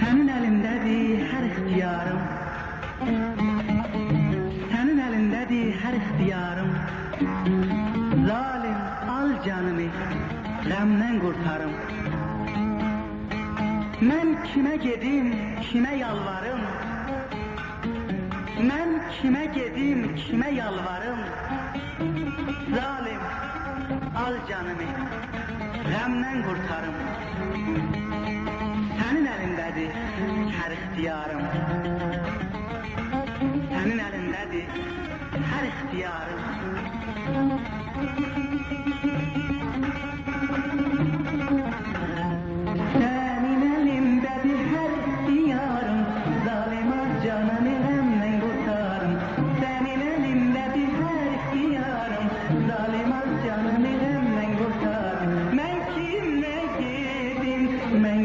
Sənin əlindədir hər ixtiyarım, sənin əlindədir hər ixtiyarım. Zalim al canımı, qəmdən qurtarım. Mən kimə gedim, kimə yalvarım? Mən kimə gedim, kimə yalvarım? Zalim al canımı, qəmdən qurtarım. Sənin əlindədir hər ixtiyarım, sənin əlindədir hər ixtiyarım. Sənin əlindədir hər ixtiyarım, zalimə canımı qəmdən qurtarım. Sənin əlindədir hər ixtiyarım, zalimə canımı qəmdən qurtarım. Mən kimə gedim, mən